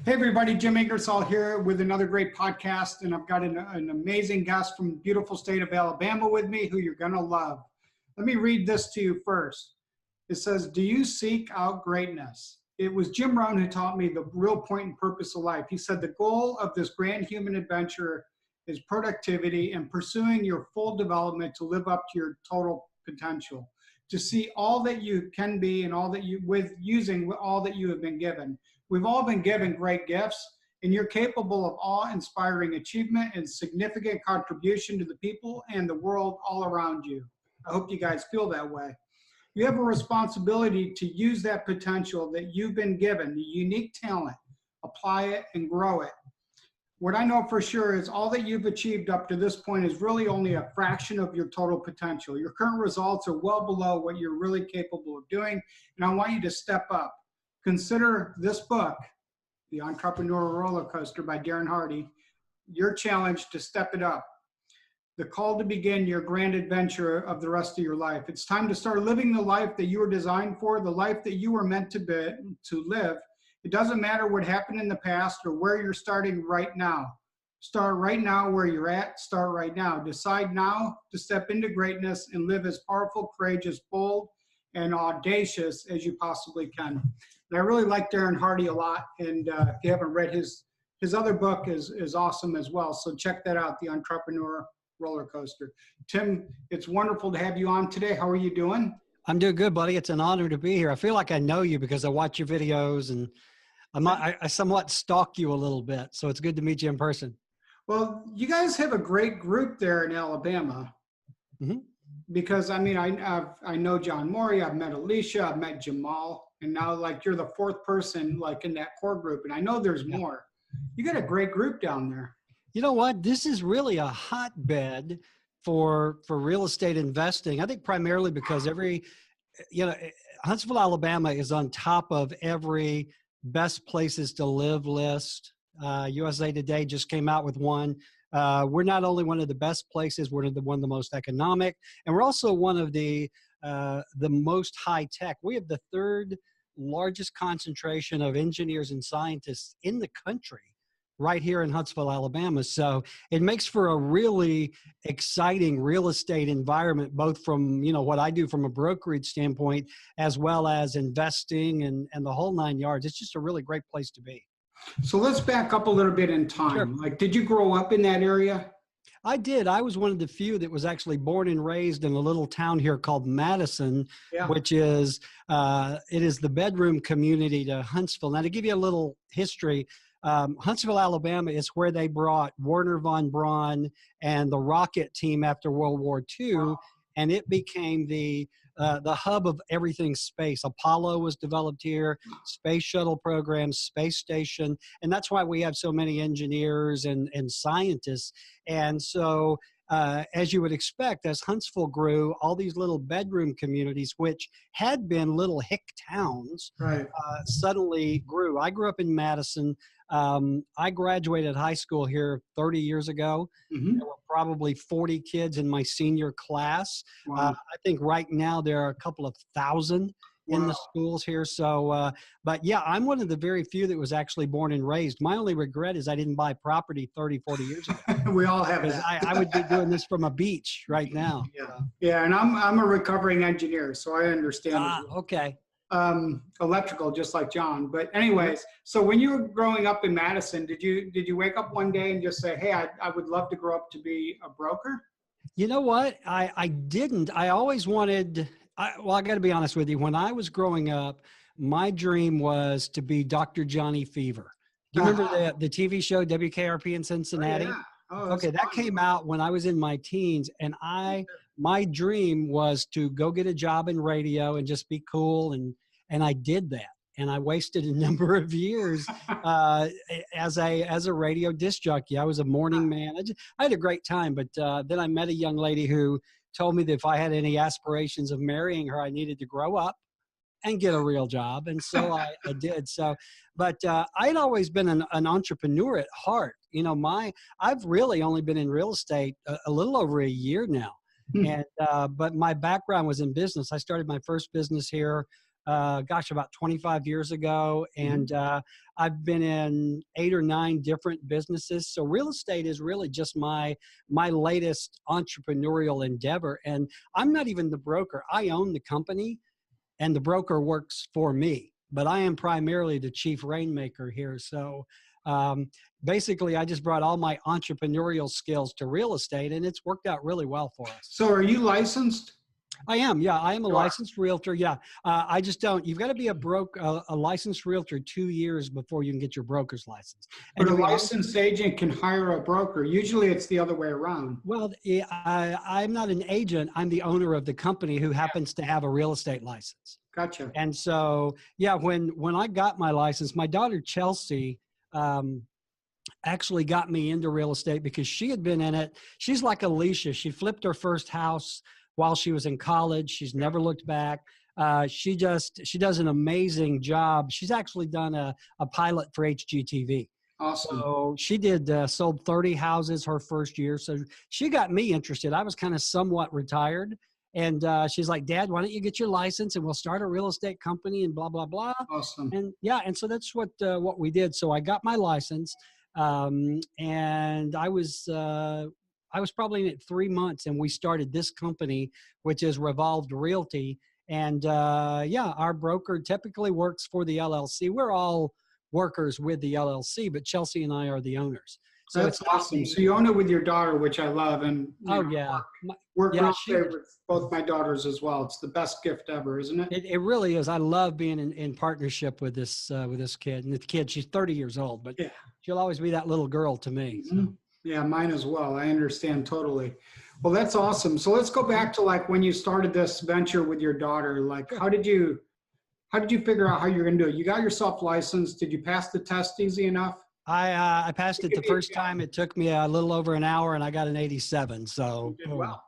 Hey everybody, Jim Ingersoll here with another great podcast, and I've got an amazing guest from the beautiful state of Alabama with me who you're gonna love. Let me read this to you first. It says, do you seek out greatness? It was Jim Rohn who taught me the real point and purpose of life. He said the goal of this grand human adventure is productivity and pursuing your full development to live up to your total potential, to see all that you can be and all that you, with using all that you have been given. We've all been given great gifts, and you're capable of awe-inspiring achievement and significant contribution to the people and the world all around you. I hope you guys feel that way. You have a responsibility to use that potential that you've been given, the unique talent, apply it and grow it. What I know for sure is all that you've achieved up to this point is really only a fraction of your total potential. Your current results are well below what you're really capable of doing, and I want you to step up. Consider this book, The Entrepreneurial Roller Coaster by Darren Hardy, your challenge to step it up. The call to begin your grand adventure of the rest of your life. It's time to start living the life that you were designed for, the life that you were meant to live. It doesn't matter what happened in the past or where you're starting right now. Start right now where you're at. Start right now. Decide now to step into greatness and live as powerful, courageous, bold, and audacious as you possibly can. And I really like Darren Hardy a lot, and if you haven't read his other book is awesome as well. So check that out, The Entrepreneur Roller Coaster. Tim, it's wonderful to have you on today. How are you doing? I'm doing good, buddy. It's an honor to be here. I feel like I know you because I watch your videos, and I somewhat stalk you a little bit. So it's good to meet you in person. Well, you guys have a great group there in Alabama. Mm-hmm. Because I mean, I know John Morey, I've met Alicia, I've met Jamal, and now like you're the fourth person like in that core group, and I know there's more. You got a great group down there. You know what? This is really a hotbed for real estate investing. I think primarily because Huntsville, Alabama is on top of every best places to live list. USA Today just came out with one. We're not only one of the best places, we're one of the most economic, and we're also one of the most high tech. We have the third largest concentration of engineers and scientists in the country right here in Huntsville, Alabama. So it makes for a really exciting real estate environment, both from, what I do from a brokerage standpoint, as well as investing and the whole nine yards. It's just a really great place to be. So let's back up a little bit in time. Sure. Like, did you grow up in that area? I did. I was one of the few that was actually born and raised in a little town here called Madison, which is, it is the bedroom community to Huntsville. Now, to give you a little history, Huntsville, Alabama is where they brought Wernher von Braun and the rocket team after World War II. Wow. And it became the hub of everything space. Apollo was developed here, space shuttle programs, space station, and that's why we have so many engineers and scientists. And so, as you would expect, as Huntsville grew, all these little bedroom communities, which had been little hick towns, suddenly grew. I grew up in Madison. I graduated high school here 30 years ago. Mm-hmm. There were probably 40 kids in my senior class. Wow. I think right now there are a couple of thousand in the schools here. So, but yeah, I'm one of the very few that was actually born and raised. My only regret is I didn't buy property 30, 40 years ago. We all have that. I would be doing this from a beach right now. Yeah, and I'm a recovering engineer, so I understand. Okay. Electrical, just like John. But anyways, so when you were growing up in Madison, did you wake up one day and just say, hey, I would love to grow up to be a broker? You know what? I didn't. I always wanted, I got to be honest with you. When I was growing up, my dream was to be Dr. Johnny Fever. Do you remember the TV show WKRP in Cincinnati? Oh, yeah. Okay, that came out when I was in my teens, and my dream was to go get a job in radio and just be cool, and I did that, and I wasted a number of years as a radio disc jockey. I was a morning man. I had a great time, but then I met a young lady who told me that if I had any aspirations of marrying her, I needed to grow up and get a real job, and so I did. So, but I had always been an entrepreneur at heart. I've really only been in real estate a little over a year now. And, but my background was in business. I started my first business here gosh, about 25 years ago. And I've been in 8 or 9 different businesses. So real estate is really just my latest entrepreneurial endeavor. And I'm not even the broker. I own the company and the broker works for me, but I am primarily the chief rainmaker here. So basically, I just brought all my entrepreneurial skills to real estate, and it's worked out really well for us. So are you licensed? I am. Yeah, I am a licensed realtor. Yeah. I just don't. You've got to be a licensed realtor 2 years before you can get your broker's license. But a licensed agent can hire a broker. Usually it's the other way around. Well, I'm not an agent. I'm the owner of the company who happens to have a real estate license. Gotcha. And so, yeah, when I got my license, my daughter, Chelsea, actually got me into real estate because she had been in it. She's like Alicia. She flipped her first house while she was in college. She's never looked back. She does an amazing job. She's actually done a pilot for HGTV. Awesome. So she sold 30 houses her first year. So she got me interested. I was kind of somewhat retired. And she's like, Dad, why don't you get your license and we'll start a real estate company and blah, blah, blah. Awesome. And yeah, and so that's what we did. So I got my license and I was probably in it 3 months and we started this company, which is Revolved Realty. And yeah, our broker typically works for the LLC. We're all workers with the LLC, but Chelsea and I are the owners. So that's awesome. So you own it with your daughter, which I love. And yeah, work with both my daughters as well. It's the best gift ever, isn't it? It really is. I love being in partnership with this kid. And the kid, she's 30 years old, but yeah, she'll always be that little girl to me. So. Yeah, mine as well. I understand totally. Well, that's awesome. So let's go back to like when you started this venture with your daughter. Like, how did you figure out how you're going to do it? You got yourself licensed. Did you pass the test easy enough? I passed it the first time. It took me a little over an hour and I got an 87. So you did well.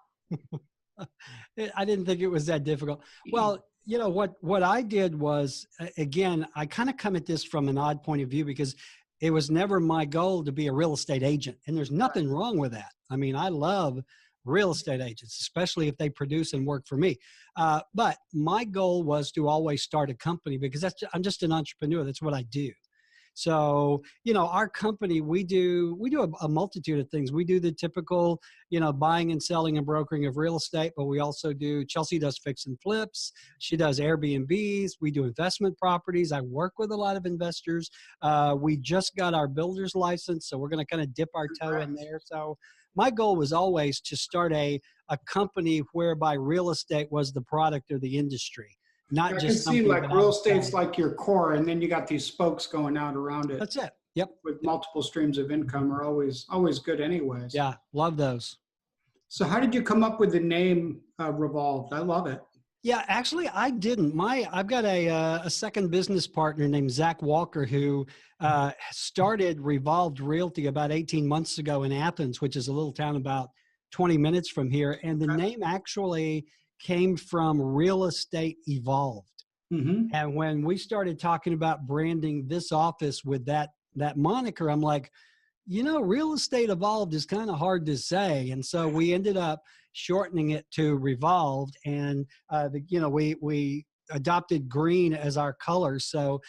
I didn't think it was that difficult. Well, you know, what I did was, again, I kind of come at this from an odd point of view because it was never my goal to be a real estate agent. And there's nothing wrong with that. I mean, I love real estate agents, especially if they produce and work for me. But my goal was to always start a company because I'm just an entrepreneur. That's what I do. So, you know, our company, we do a multitude of things. We do the typical, you know, buying and selling and brokering of real estate, but we also Chelsea does fix and flips. She does Airbnbs. We do investment properties. I work with a lot of investors. We just got our builder's license, so we're going to kind of dip our toe in there. So my goal was always to start a company whereby real estate was the product of the industry. Not I just can see like real estate's like your core, and then you got these spokes going out around it. That's it. Yep. With multiple streams of income are always good anyways. Yeah, love those. So how did you come up with the name Revolved? I love it. Yeah, actually, I didn't. I've got a second business partner named Zach Walker who started Revolved Realty about 18 months ago in Athens, which is a little town about 20 minutes from here. And the name actually came from Real Estate Evolved. And when we started talking about branding this office with that moniker, I'm like, you know, Real Estate Evolved is kind of hard to say. And so we ended up shortening it to Revolved. And, you know, we adopted green as our color. So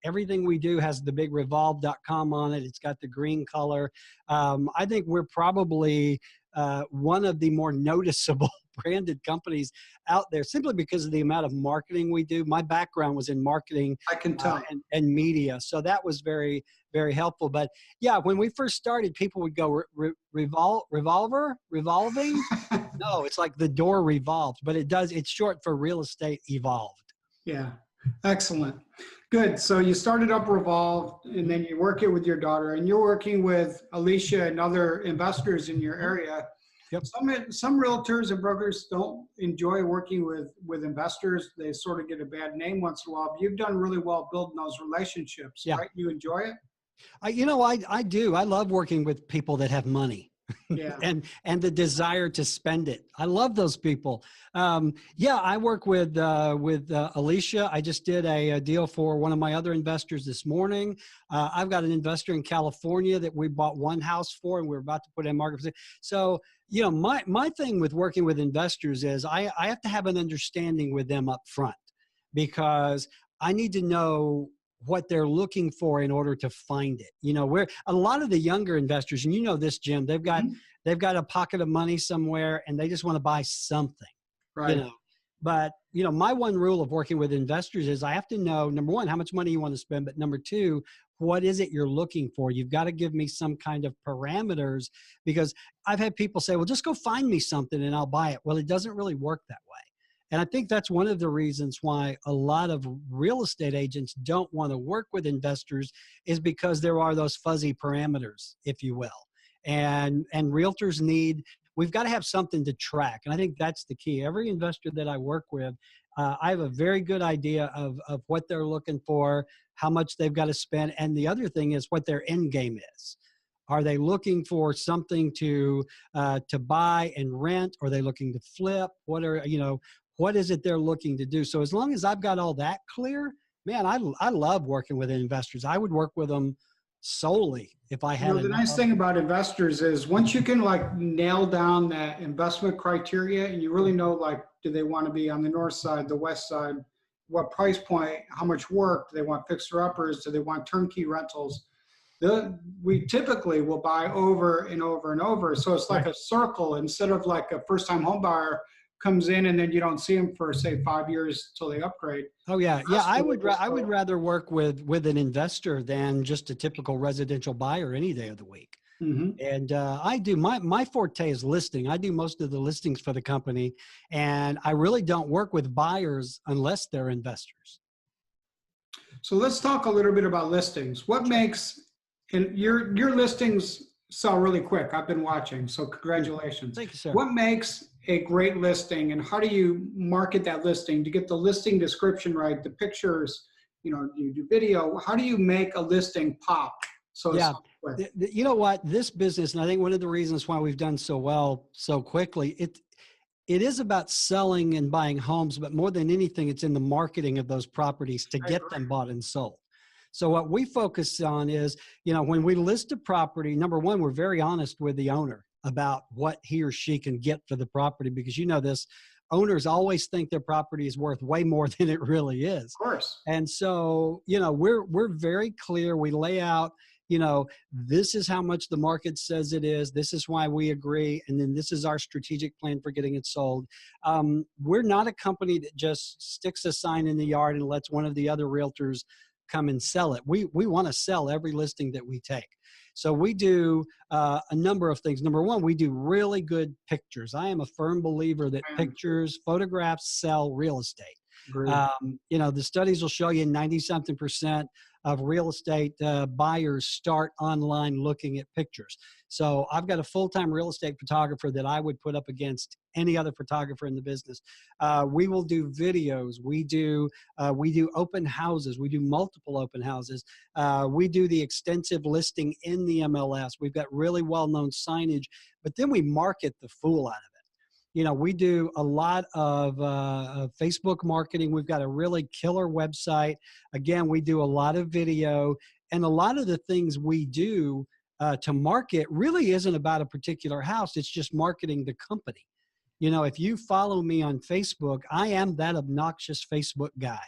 everything we do has the big revolve.com on it. It's got the green color. I think we're probably one of the more noticeable branded companies out there simply because of the amount of marketing we do. My background was in marketing. I can tell. And media. So that was very, very helpful. But yeah, when we first started, people would go, revolving? No, it's like the door revolved, but it's short for Real Estate Evolved. Yeah. Excellent. Good. So you started up Revolved and then you work it with your daughter and you're working with Alicia and other investors in your area. Yep. Some realtors and brokers don't enjoy working with investors. They sort of get a bad name once in a while. But you've done really well building those relationships, right? You enjoy it? I do. I love working with people that have money. Yeah. and the desire to spend it. I love those people. I work with Alicia. I just did a deal for one of my other investors this morning. I've got an investor in California that we bought one house for, and we're about to put in market. So, you know, my thing with working with investors is I have to have an understanding with them up front. because I need to know what they're looking for in order to find it. You know, where a lot of the younger investors, and you know this, Jim, they've got a pocket of money somewhere and they just want to buy something, Right. you know. But, you know, my one rule of working with investors is I have to know, number one, how much money you want to spend, but number two, what is it you're looking for? You've got to give me some kind of parameters, because I've had people say, well, just go find me something and I'll buy it. Well, it doesn't really work that way. And I think that's one of the reasons why a lot of real estate agents don't want to work with investors, is because there are those fuzzy parameters, if you will. And realtors we've got to have something to track. And I think that's the key. Every investor that I work with, I have a very good idea of what they're looking for, how much they've got to spend. And the other thing is what their end game is. Are they looking for something to buy and rent? Are they looking to flip? What is it they're looking to do? So as long as I've got all that clear, man, I love working with investors. I would work with them solely if I had. The nice thing about investors is once you can like nail down that investment criteria, and you really know, like, do they want to be on the north side, the west side, what price point, how much work, do they want fixer uppers, do they want turnkey rentals? We typically will buy over and over and over. So it's like a circle, instead of like a first time home buyer comes in and then you don't see them for, say, 5 years till they upgrade. Oh yeah. Yeah. I would rather work with an investor than just a typical residential buyer any day of the week. And I do my forte is listing. I do most of the listings for the company, and I really don't work with buyers unless they're investors. So let's talk a little bit about listings. What makes, and your listings sell really quick. I've been watching, so congratulations. Thank you, sir. What makes a great listing, and how do you market that listing to get the listing description right, the pictures, you know, you do video? How do you make a listing pop? So yeah, you know what, this business, and I think one of the reasons why we've done so well so quickly, it is about selling and buying homes, but more than anything, it's in the marketing of those properties to get them bought and sold. So what we focus on is, you know, when we list a property, number one, we're very honest with the owner about what he or she can get for the property, because you know this, owners always think their property is worth way more than it really is. Of course. And so, you know, we're very clear. We lay out, you know, this is how much the market says it is. This is why we agree. And then this is our strategic plan for getting it sold. We're not a company that just sticks a sign in the yard and lets one of the other realtors come and sell it. We want to sell every listing that we take. So we do a number of things. Number one, we do really good pictures. I am a firm believer that pictures, photographs sell real estate. You know, the studies will show you 90-something% of real estate buyers start online looking at pictures. So I've got a full-time real estate photographer that I would put up against any other photographer in the business. We will do videos. We do open houses. We do multiple open houses. We do the extensive listing in the MLS. We've got really well-known signage, but then we market the fool out of it. You know, we do a lot of Facebook marketing. We've got a really killer website. Again, we do a lot of video, and a lot of the things we do to market really isn't about a particular house. It's just marketing the company. You know, if you follow me on Facebook, I am that obnoxious Facebook guy.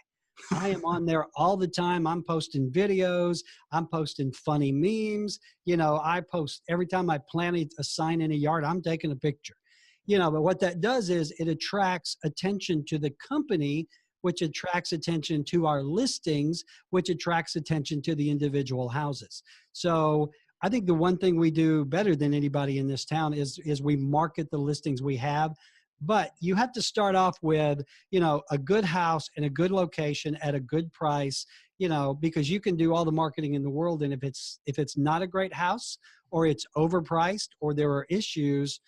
I am on there all the time. I'm posting videos. I'm posting funny memes. You know, I post every time I plant a sign in a yard, I'm taking a picture. You know, but what that does is it attracts attention to the company, which attracts attention to our listings, which attracts attention to the individual houses. So I think the one thing we do better than anybody in this town is we market the listings we have. But you have to start off with, you know, a good house in a good location at a good price, you know, because you can do all the marketing in the world. And if it's not a great house, or it's overpriced, or there are issues,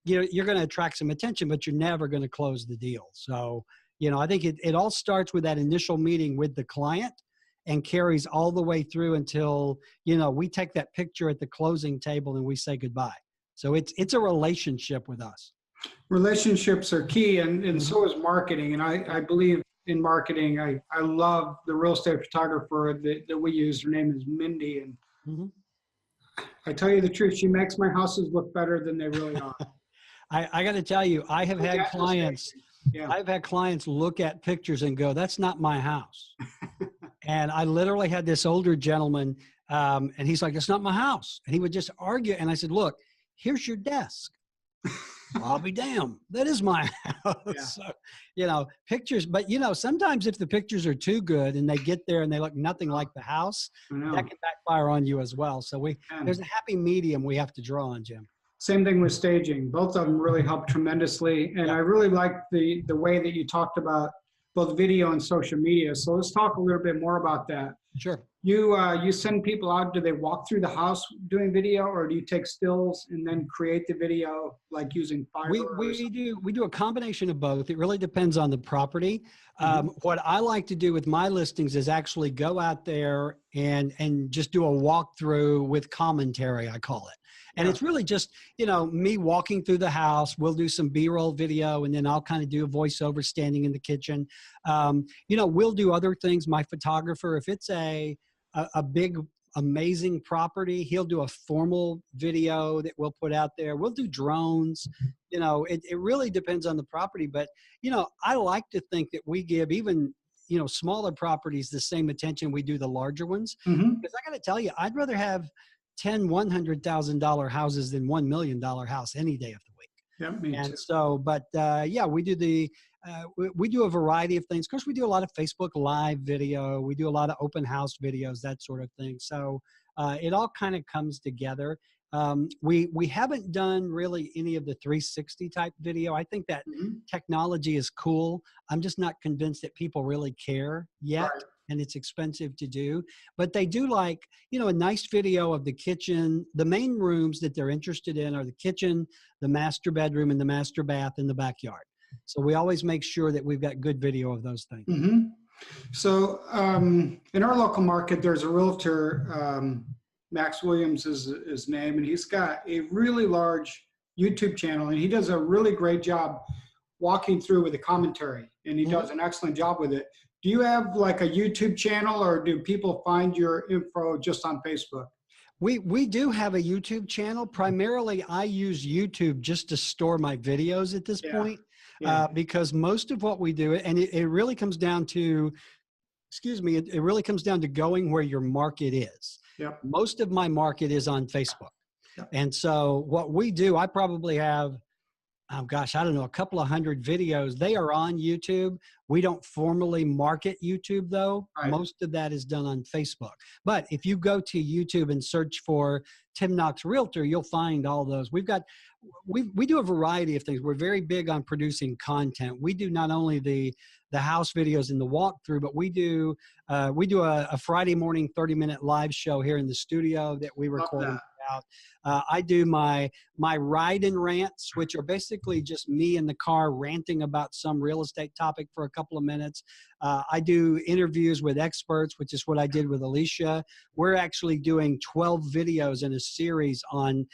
you know, you're going to attract some attention, but you're never going to close the deal. So, you know, I think it all starts with that initial meeting with the client and carries all the way through until, you know, we take that picture at the closing table and we say goodbye. So it's a relationship with us. Relationships are key, and so is marketing. And I believe in marketing. I love the real estate photographer that we use. Her name is Mindy. And I tell you the truth, she makes my houses look better than they really are. I got to tell you, I have had clients Yeah. I've had clients look at pictures and go, "That's not my house." And I literally had this older gentleman, and he's like, "That's not my house." And he would just argue. And I said, "Look, here's your desk." I'll be damned. That is my house. Yeah. So, pictures, but sometimes if the pictures are too good and they get there and they look nothing like the house, that can backfire on you as well. So there's a happy medium we have to draw on, Jim. Same thing with staging. Both of them really help tremendously. And I really like the way that you talked about both video and social media. So let's talk a little bit more about that. Sure. You send people out, do they walk through the house doing video, or do you take stills and then create the video like using Fiverr? We do a combination of both. It really depends on the property. What I like to do with my listings is actually go out there and just do a walkthrough with commentary, I call it. And it's really just, me walking through the house. We'll do some B-roll video, and then I'll kind of do a voiceover standing in the kitchen. We'll do other things. My photographer, if it's a big, amazing property, he'll do a formal video that we'll put out there. We'll do drones. It really depends on the property. But, I like to think that we give even, smaller properties the same attention we do the larger ones. Because I got to tell you, I'd rather have 10 $100,000 houses than $1 million house any day of the week. Yeah, me too. And so, but we do we do a variety of things. Of course, we do a lot of Facebook Live video. We do a lot of open house videos, that sort of thing. So it all kind of comes together. We haven't done really any of the 360 type video. I think that technology is cool. I'm just not convinced that people really care yet. Right. And it's expensive to do, but they do like, a nice video of the kitchen. The main rooms that they're interested in are the kitchen, the master bedroom, and the master bath in the backyard. So we always make sure that we've got good video of those things. So in our local market, there's a realtor, Max Williams is his name, and he's got a really large YouTube channel, and he does a really great job walking through with the commentary, and he does an excellent job with it. Do you have like a YouTube channel, or do people find your info just on Facebook? We do have a YouTube channel. Primarily, I use YouTube just to store my videos at this point, because most of what we do, and it really comes down to, it really comes down to going where your market is. Most of my market is on Facebook. And so what we do, I probably have, I don't know, a couple of hundred videos. They are on YouTube. We don't formally market YouTube though. Right. Most of that is done on Facebook. But if you go to YouTube and search for Tim Knox Realtor, you'll find all those. We do a variety of things. We're very big on producing content. We do not only the house videos and the walkthrough, but we do a Friday morning 30-minute live show here in the studio that we record out. I do my ride and rants, which are basically just me in the car ranting about some real estate topic for a couple of minutes. I do interviews with experts, which is what I did with Alicia. We're actually doing 12 videos in a series on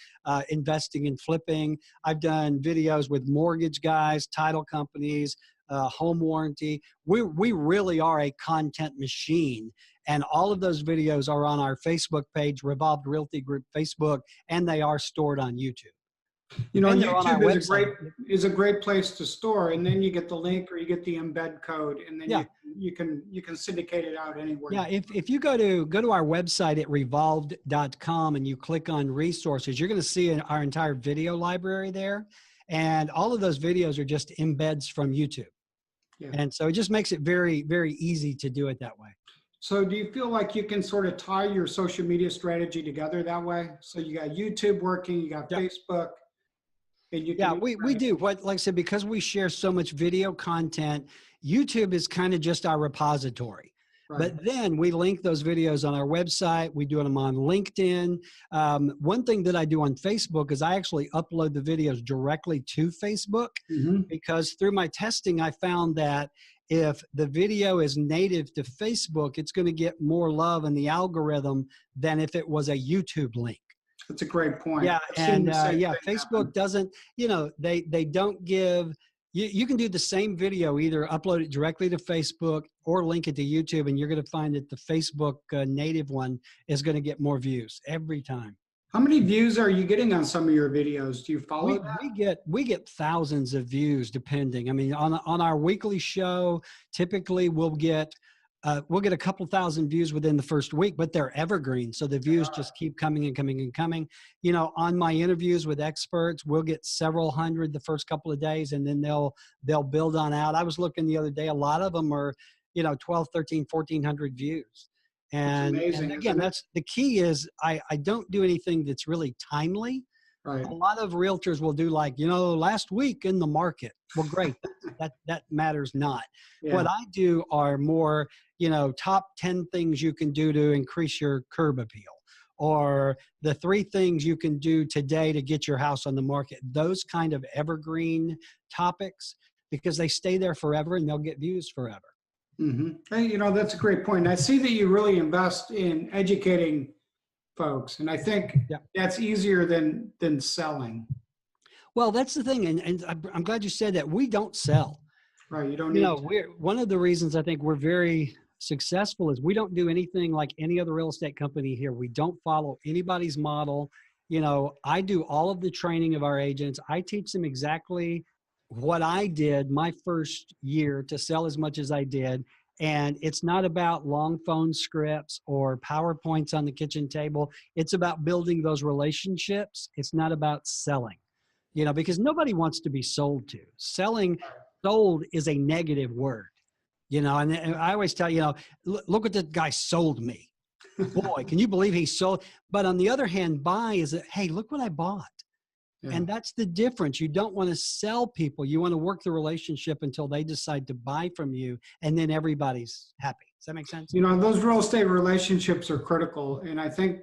investing and flipping. I've done videos with mortgage guys, title companies, home warranty. We really are a content machine. And all of those videos are on our Facebook page, Revolved Realty Group Facebook, and they are stored on YouTube. YouTube is a great place to store, and then you get the link or you get the embed code, and then you can syndicate it out anywhere. Yeah, if you go to our website at revolved.com and you click on resources, you're going to see our entire video library there, and all of those videos are just embeds from YouTube. And so it just makes it very, very easy to do it that way. So do you feel like you can sort of tie your social media strategy together that way? So you got YouTube working, you got Facebook, and you can we do. Like I said, because we share so much video content, YouTube is kind of just our repository. Right. But then we link those videos on our website. We do them on LinkedIn. One thing that I do on Facebook is I actually upload the videos directly to Facebook, because through my testing, I found that if the video is native to Facebook, it's going to get more love in the algorithm than if it was a YouTube link. That's a great point. Yeah, and Facebook doesn't, they don't give, you can do the same video, either upload it directly to Facebook or link it to YouTube, and you're going to find that the Facebook native one is going to get more views every time. How many views are you getting on some of your videos? Do you follow that? We get thousands of views depending. I mean, on our weekly show, typically we'll get a couple thousand views within the first week, but they're evergreen. So the views just keep coming and coming and coming. You know, on my interviews with experts, we'll get several hundred the first couple of days, and then they'll build on out. I was looking the other day, a lot of them are, 12, 13, 1,400 views. And again, that's the key is I don't do anything that's really timely. Right. A lot of realtors will do like, last week in the market. Well, great. that matters not. Yeah. What I do are more, top 10 things you can do to increase your curb appeal, or the 3 things you can do today to get your house on the market. Those kind of evergreen topics, because they stay there forever and they'll get views forever. Mm-hmm. Hey, that's a great point. I see that you really invest in educating folks, and I think that's easier than selling. Well, that's the thing, and I'm glad you said that. We don't sell. Right, you don't need to. We're one of the reasons I think we're very successful is we don't do anything like any other real estate company here. We don't follow anybody's model. I do all of the training of our agents. I teach them exactly what I did my first year to sell as much as I did. And it's not about long phone scripts or PowerPoints on the kitchen table. It's about building those relationships. It's not about selling, because nobody wants to be sold to. Sold is a negative word, and I always tell, look what that guy sold me. Boy, can you believe he sold? But on the other hand, buy is that, hey, look what I bought. Yeah. And that's the difference. You don't want to sell people. You want to work the relationship until they decide to buy from you, and then everybody's happy. Does that make sense? Those real estate relationships are critical. And I think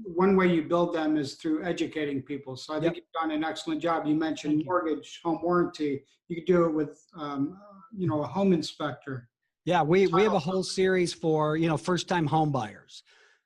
one way you build them is through educating people. So I think you've done an excellent job. You mentioned mortgage, home warranty. You could do it with, a home inspector. Yeah, we have a whole series for, first-time home buyers.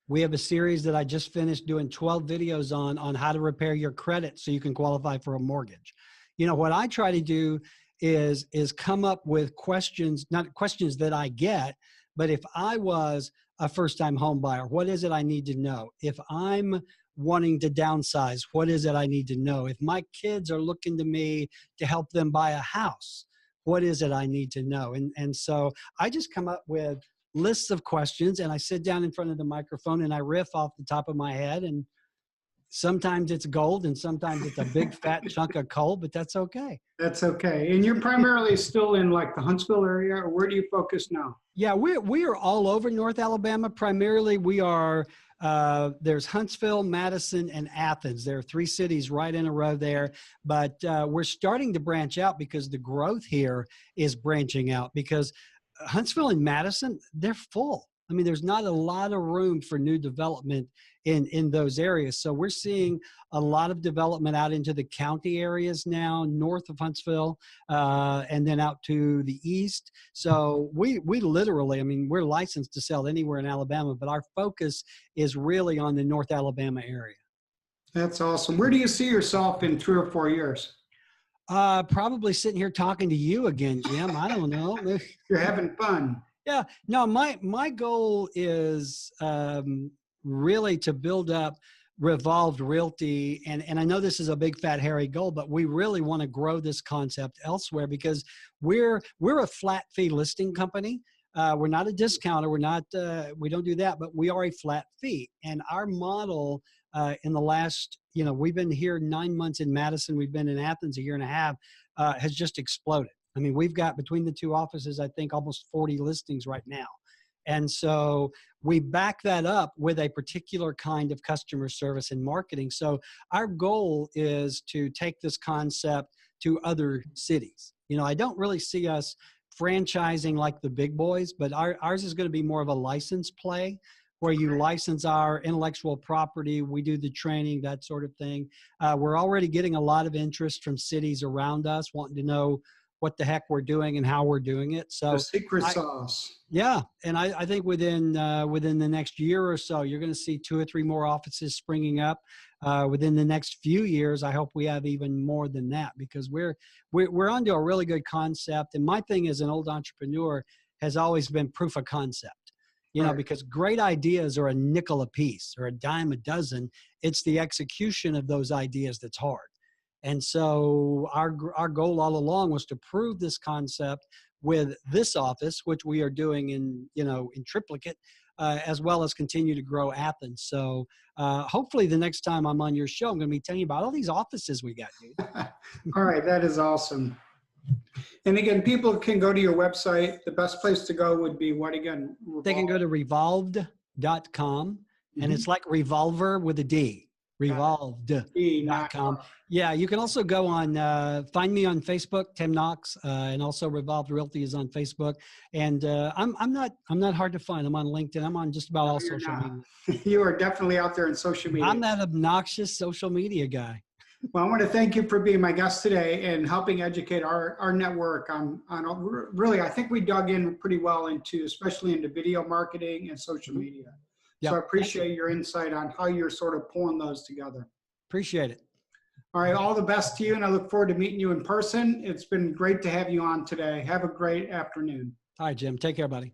We have a series that I just finished doing 12 videos on how to repair your credit so you can qualify for a mortgage. What I try to do is come up with questions, not questions that I get, but if I was a first-time home buyer, what is it I need to know? If I'm wanting to downsize, what is it I need to know? If my kids are looking to me to help them buy a house, what is it I need to know? And so I just come up with lists of questions, and I sit down in front of the microphone and I riff off the top of my head, and sometimes it's gold and sometimes it's a big fat chunk of coal, but that's okay. That's okay. And you're primarily still in like the Huntsville area, or where do you focus now? Yeah, we are all over North Alabama. Primarily we are, there's Huntsville, Madison, and Athens. There are 3 cities right in a row there, but we're starting to branch out because the growth here is branching out, because Huntsville and Madison, they're full. I mean, there's not a lot of room for new development in those areas. So we're seeing a lot of development out into the county areas now, north of Huntsville, and then out to the east. So we literally, I mean, we're licensed to sell anywhere in Alabama, but our focus is really on the North Alabama area. That's awesome. Where do you see yourself in 3 or 4 years? Probably sitting here talking to you again, Jim. I don't know. You're having fun. Yeah. No, my goal is really to build up Revolved Realty. And I know this is a big, fat, hairy goal, but we really want to grow this concept elsewhere, because we're a flat fee listing company. We're not a discounter. We don't do that, but we are a flat fee. And our model in the last, we've been here 9 months in Madison. We've been in Athens a year and a half, has just exploded. I mean, we've got between the 2 offices, I think almost 40 listings right now. And so we back that up with a particular kind of customer service and marketing. So our goal is to take this concept to other cities. I don't really see us franchising like the big boys, but ours is going to be more of a license play, where you license our intellectual property. We do the training, that sort of thing. We're already getting a lot of interest from cities around us wanting to know what the heck we're doing and how we're doing it. So the secret sauce. Yeah. And I think within the next year or so, you're going to see 2 or 3 more offices springing up. Within the next few years, I hope we have even more than that, because we're onto a really good concept. And my thing as an old entrepreneur has always been proof of concept. you know, because great ideas are a nickel a piece or a dime a dozen. It's the execution of those ideas that's hard. And so our goal all along was to prove this concept with this office, which we are doing in, you know, in triplicate, as well as continue to grow Athens. So hopefully the next time I'm on your show, I'm going to be telling you about all these offices we got, dude. All right, that is awesome. And again, people can go to your website. The best place to go would be what again? They can go to revolved.com, and it's like revolver with a D. Revolved.com. Yeah, you can also go on, find me on Facebook, Tim Knox, and also Revolved Realty is on Facebook. And I'm not hard to find. I'm on LinkedIn. I'm on just about all social media. You are definitely out there in social media. I'm that obnoxious social media guy. Well, I want to thank you for being my guest today and helping educate our network on really, I think we dug in pretty well into, especially into video marketing and social media. Yep. So I appreciate your insight on how you're sort of pulling those together. Appreciate it. All right, all the best to you, and I look forward to meeting you in person. It's been great to have you on today. Have a great afternoon. All right, Jim. Take care, buddy.